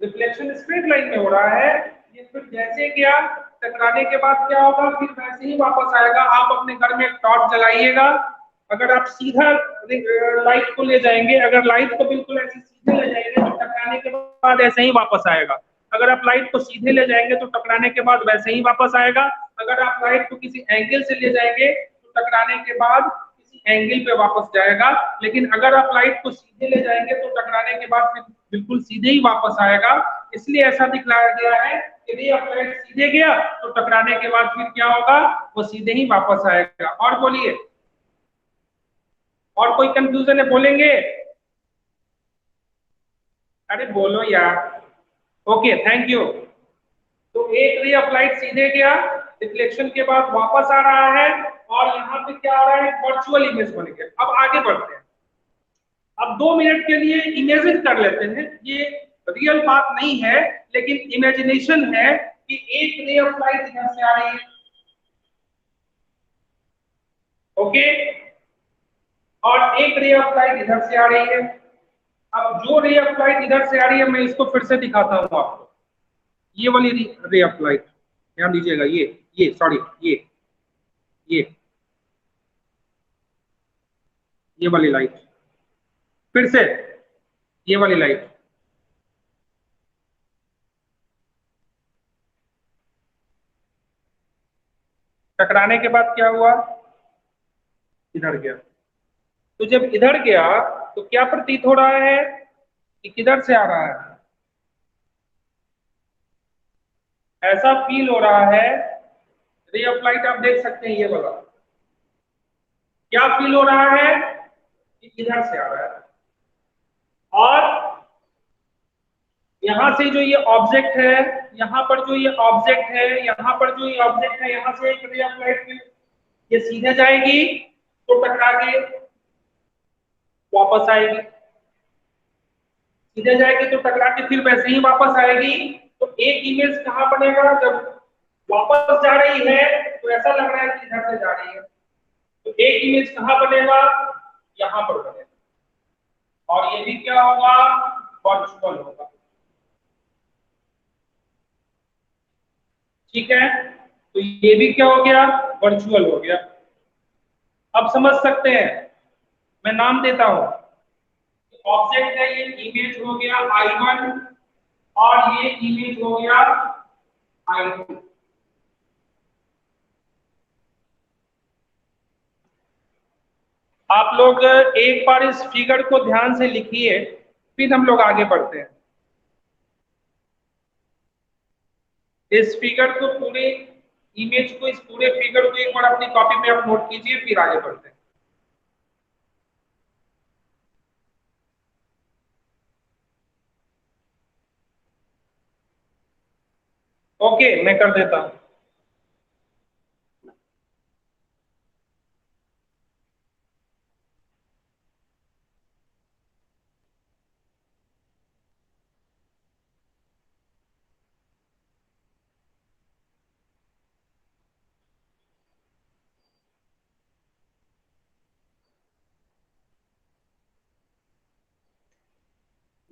रिफ्लेक्शन स्ट्रेट लाइन में हो रहा है। ये फिर जैसे गया टकराने के बाद क्या होगा, फिर वैसे ही वापस आएगा। आप अपने घर में एक टॉर्च जलाइएगा, अगर आप सीधा लाइट को ले जाएंगे, अगर लाइट को बिल्कुल ऐसे सीधे ले जाएंगे तो टकराने के बाद ऐसे ही वापस आएगा। अगर आप लाइट को सीधे ले जाएंगे तो टकराने के बाद वैसे ही वापस आएगा। अगर आप लाइट को किसी एंगल से ले जाएंगे तो टकराने के बाद किसी एंगल पे वापस जाएगा। लेकिन अगर आप लाइट को सीधे ले जाएंगे तो टकराने के बाद फिर बिल्कुल सीधे ही वापस आएगा। इसलिए ऐसा दिखलाया गया है कि रे ऑफ लाइट सीधे गया तो टकराने के बाद फिर क्या होगा, वो सीधे ही वापस आएगा। और बोलिए, और कोई कंफ्यूजन है? बोलेंगे? अरे बोलो यार। Okay, thank you. तो एक रे ऑफ लाइट सीधे गया, रिफ्लेक्शन के बाद वापस आ रहा है, और यहाँ पे क्या आ रहा है, वर्चुअल इमेज बन गया। अब आगे बढ़ते हैं। अब 2 मिनट के लिए इमेजिन कर लेते हैं, ये रियल बात नहीं है लेकिन इमेजिनेशन है कि एक रे ऑफ लाइट इधर से आ रही है, ओके, और एक रे ऑफ लाइट इधर से आ रही है। अब जो रे ऑफ लाइट इधर से आ रही है मैं इसको फिर से दिखाता हूं आपको। ये वाली रे ऑफ लाइट, ध्यान दीजिएगा, ये सॉरी, ये ये वाली लाइट, फिर से ये वाली लाइट, टकराने के बाद क्या हुआ, इधर गया। तो जब इधर गया तो क्या प्रतीत हो रहा है कि किधर से आ रहा है? ऐसा फील हो रहा है, रे ऑफ लाइट आप देख सकते हैं, ये वाला क्या फील हो रहा है कि इधर से आ रहा है। और यहां से जो ये ऑब्जेक्ट है, यहां पर जो ये ऑब्जेक्ट है, यहां पर जो ये ऑब्जेक्ट है, यहां से एक रे ऑफ लाइट ये सीधे जाएगी तो टकरा के वापस आएगी, सीधे जाएगी तो टकरा के फिर वैसे ही वापस आएगी। तो एक इमेज कहां बनेगा, जब वापस जा रही है तो ऐसा लग रहा है कि इधर से जा रही है, तो एक इमेज कहां बनेगा, यहां पर बनेगा। और ये भी क्या होगा, वर्चुअल होगा। ठीक है, तो ये भी क्या हो गया, वर्चुअल हो गया। अब समझ सकते हैं, मैं नाम देता हूं, ऑब्जेक्ट है ये, इमेज हो गया I1 और ये इमेज हो गया I2। आप लोग एक बार इस फिगर को ध्यान से लिखिए, फिर हम लोग आगे बढ़ते हैं। इस फिगर को, पूरे इमेज को, इस पूरे फिगर को एक बार अपनी कॉपी में आप नोट कीजिए, फिर आगे बढ़ते हैं। ओके, मैं कर देता हूं।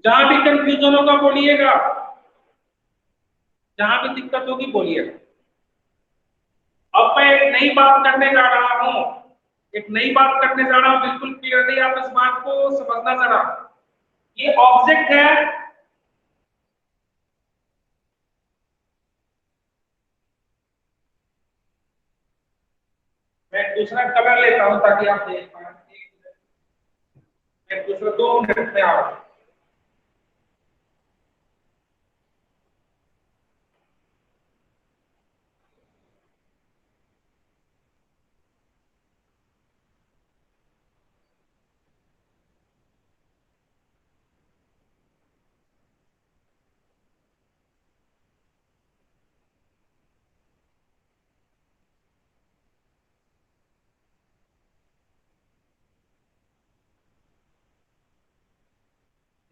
जहां भी कंफ्यूजन होगा बोलिएगा, जहां भी दिक्कत होगी बोलिएगा। अब मैं एक नई बात करने जा रहा हूं, एक नई बात करने जा रहा हूं, बिल्कुल क्लियरली आप इस बात को समझना जरा। ये ऑब्जेक्ट है, मैं दूसरा कलर लेता हूं ताकि आप देख पाए। मैं दूसरा 2 मिनट में आ रहा हूं।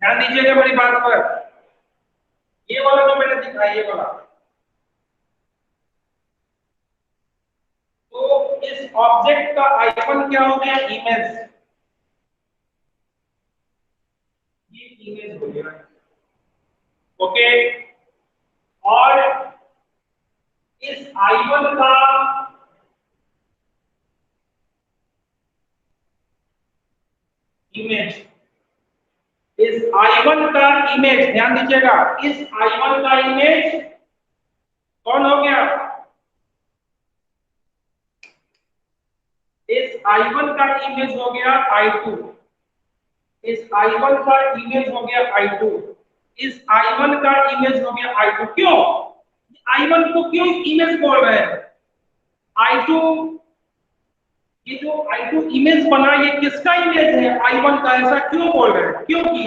ध्यान दीजिएगा मेरी बात पर। ये वाला जो मैंने दिखाया ये वाला, तो इस ऑब्जेक्ट का आइकन क्या हो गया? इमेज। ये इमेज हो गया। ओके, और इस आइकन का इमेज, इस I1 का इमेज, ध्यान दीजिएगा, इस I1 का इमेज कौन हो गया? इस I1 का इमेज हो गया I2, इस I1 का इमेज हो गया I2, इस I1 का इमेज हो गया I2। क्यों I1 को क्यों इमेज बोल रहे हैं? I2, ये जो I2 इमेज बना ये किसका इमेज है? I1 का। ऐसा क्यों बोल रहे हैं? क्योंकि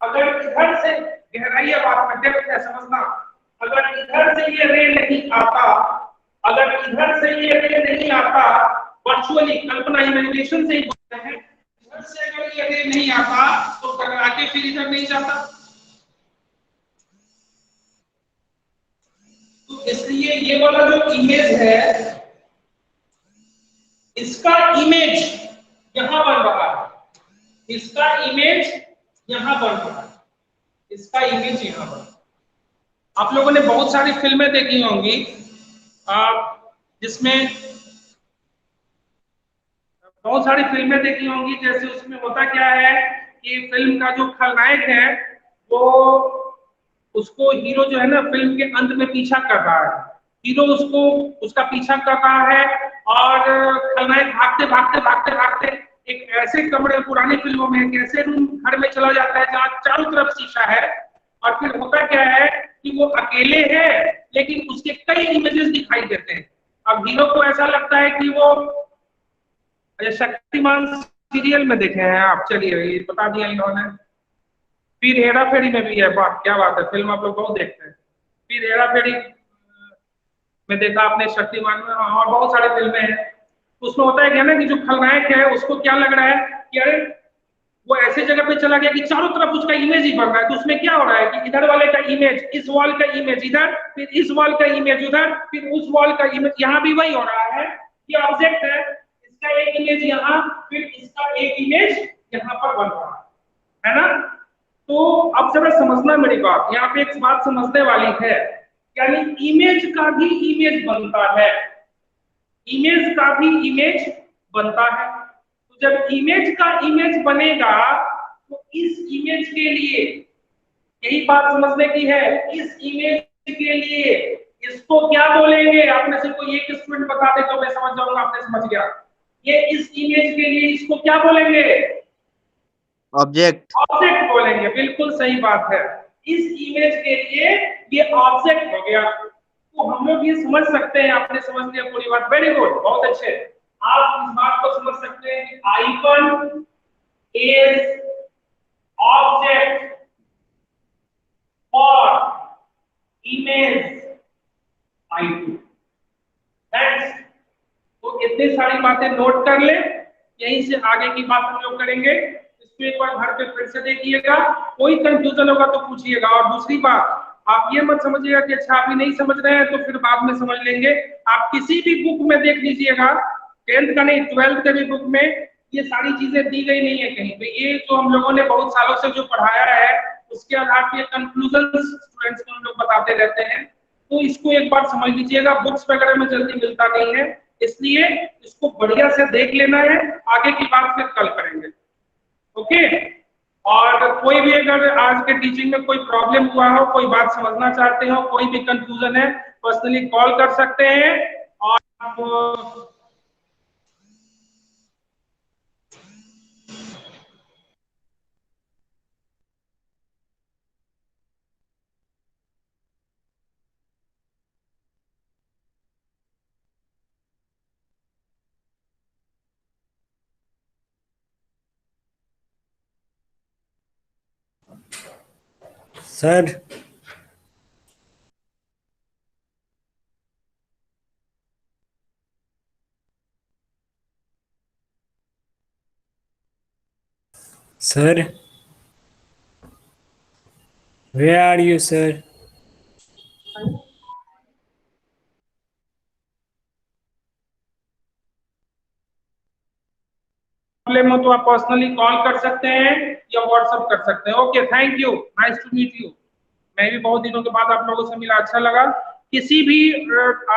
अगर इधर से, गहराई बात में डेप्थ है समझना, अगर इधर से ये रे नहीं आता, अगर इधर से ये रे नहीं आता, वर्चुअली कल्पना इमेजिनेशन से ही बोलते हैं, इधर से अगर ये रे नहीं आता तो टकरा के फिर इधर नहीं जाता। तो इसलिए ये वाला जो इमेज है, इसका इमेज यहां बन रहा है, इसका इमेज यहां बन रहा है, इसका इमेज यहां बन। आप लोगों ने बहुत सारी फिल्में देखी होंगी जिसमें बहुत सारी फिल्में देखी होंगी, जैसे उसमें होता क्या है कि फिल्म का जो खलनायक है वो, उसको हीरो जो है ना फिल्म के अंत में पीछा कर रहा है, हीरो उसको उसका पीछा कर रहा है और खलनायक भागते भागते भागते भागते एक ऐसे कमरे, पुरानी फिल्मों में एक ऐसे रूम घर में चला जाता है जहाँ चारों तरफ शीशा है, और फिर होता क्या है कि वो अकेले है लेकिन उसके कई इमेजेस दिखाई देते हैं। अब हीरो को ऐसा लगता है कि वो, शक्तिमान सीरियल में देखे हैं आप, चलिए ये बता दिया इन्होंने, फिर हेरा फेरी में भी है। वाह क्या बात है, फिल्म आप लोग बहुत देखते हैं। फिर हेरा फेरी में देखा आपने, शक्तिमान में, और बहुत सारे फिल्में हैं। तो उसमें होता है क्या ना कि जो खलनायक है उसको क्या लग रहा है कि अरे वो ऐसे जगह पे चला गया कि चारों तरफ उसका इमेज ही बन रहा है। तो उसमें क्या हो रहा है कि इधर वाले का इमेज, इस वॉल का इमेज इधर, फिर इस वॉल का इमेज उधर, फिर उस वॉल का इमेज, यहाँ भी वही हो रहा है। ये ऑब्जेक्ट है, इसका एक इमेज यहाँ, फिर इसका एक इमेज यहाँ पर बन रहा है ना। तो अब जरा समझना मेरी बात, यहाँ पे एक बात समझने वाली है, यानी इमेज का भी इमेज बनता है, इमेज का भी इमेज बनता है। तो जब इमेज का इमेज बनेगा तो इस इमेज के लिए, यही बात समझने की है, इस इमेज के लिए इसको क्या बोलेंगे? आप में से कोई एक स्टूडेंट बता दे तो मैं समझ जाऊंगा आपने समझ गया। ये इस इमेज के लिए इसको क्या बोलेंगे? ऑब्जेक्ट। ऑब्जेक्ट बोलेंगे, बिल्कुल सही बात है। इस इमेज के लिए ये ऑब्जेक्ट हो गया। तो हम लोग ये समझ सकते हैं, आपने समझ लिया पूरी बात, वेरी गुड, बहुत अच्छे। आप इस बात को समझ सकते हैं कि icon is object for image I2। Next, तो इतनी सारी बातें नोट कर ले, यहीं से आगे की बात हम लोग करेंगे। इसको एक बार घर पे फिर से देखिएगा, कोई कंफ्यूजन होगा तो पूछिएगा। और दूसरी बात, आप ये मत समझिएगा कि अच्छा अभी नहीं समझ रहे हैं तो फिर बाद में समझ लेंगे। आप किसी भी बुक में देख लीजिएगा, 10th का नहीं 12th के भी बुक में ये सारी चीजें दी गई नहीं है कहीं पे। ये जो हम लोगों ने बहुत सालों से जो पढ़ाया है उसके आधार पर कंक्लूजन स्टूडेंट्स को हम लोग बताते रहते हैं। तो इसको एक बार समझ लीजिएगा, बुक्स वगैरह में जल्दी मिलता नहीं है, इसलिए इसको बढ़िया से देख लेना है। आगे की बात फिर कल करेंगे, ओके। और कोई भी अगर आज के टीचिंग में कोई प्रॉब्लम हुआ हो, कोई बात समझना चाहते हो, कोई भी कंफ्यूजन है, पर्सनली कॉल कर सकते हैं। और आप sir sir Where are you, sir? Problem हो तो आप पर्सनली कॉल कर सकते हैं या व्हाट्सएप कर सकते हैं। Okay, thank you, nice to meet you. मैं भी बहुत दिनों के बाद आप लोगों से मिला, अच्छा लगा। किसी भी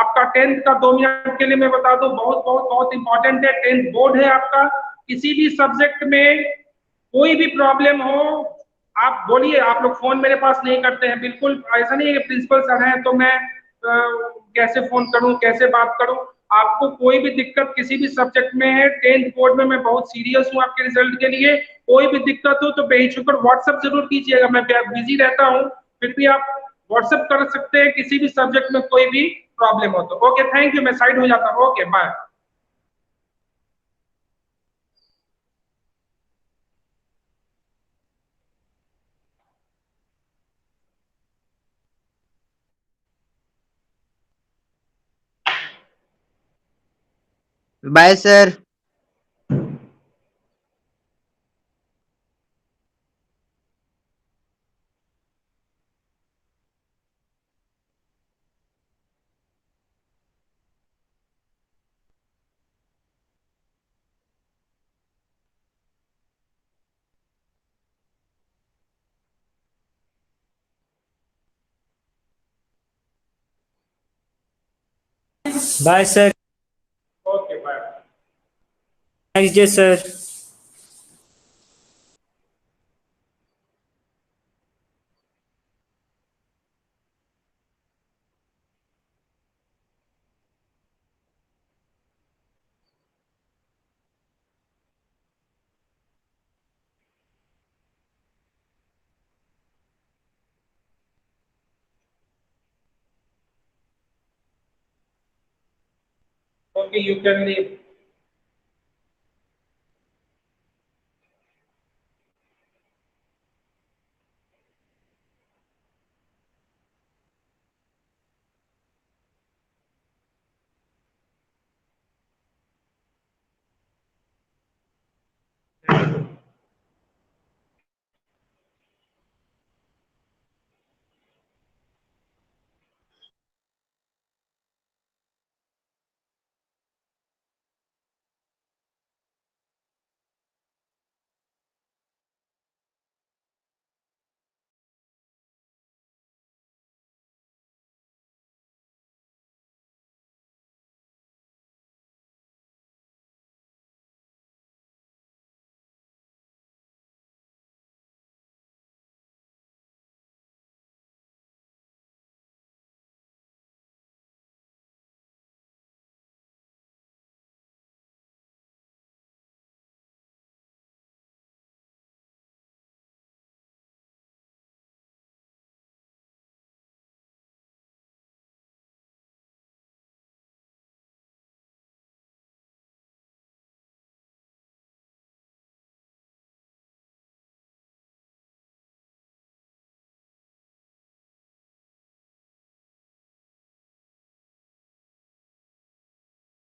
आपका 10th का 2 मिनट के लिए मैं बता दूं, बहुत बहुत बहुत इंपॉर्टेंट है। 10th बोर्ड है आपका। किसी भी सब्जेक्ट में कोई भी प्रॉब्लम हो, आप बोलिए। आप लोग फोन मेरे पास नहीं करते हैं, बिल्कुल ऐसा नहीं है कि प्रिंसिपल सर हैं तो मैं कैसे फोन करूं, कैसे बात करूं। आपको कोई भी दिक्कत किसी भी सब्जेक्ट में है, 10th बोर्ड में मैं बहुत सीरियस हूं आपके रिजल्ट के लिए। कोई भी दिक्कत हो तो बेहिचक व्हाट्सएप जरूर कीजिएगा। मैं बिजी रहता हूं, फिर भी आप व्हाट्सएप कर सकते हैं किसी भी सब्जेक्ट में कोई भी प्रॉब्लम हो तो। ओके, थैंक यू, मैं साइड हो जाता हूं। Okay, bye. Bye, sir. Bye, sir. Okay, bye. Nice day, sir. Okay, you can leave.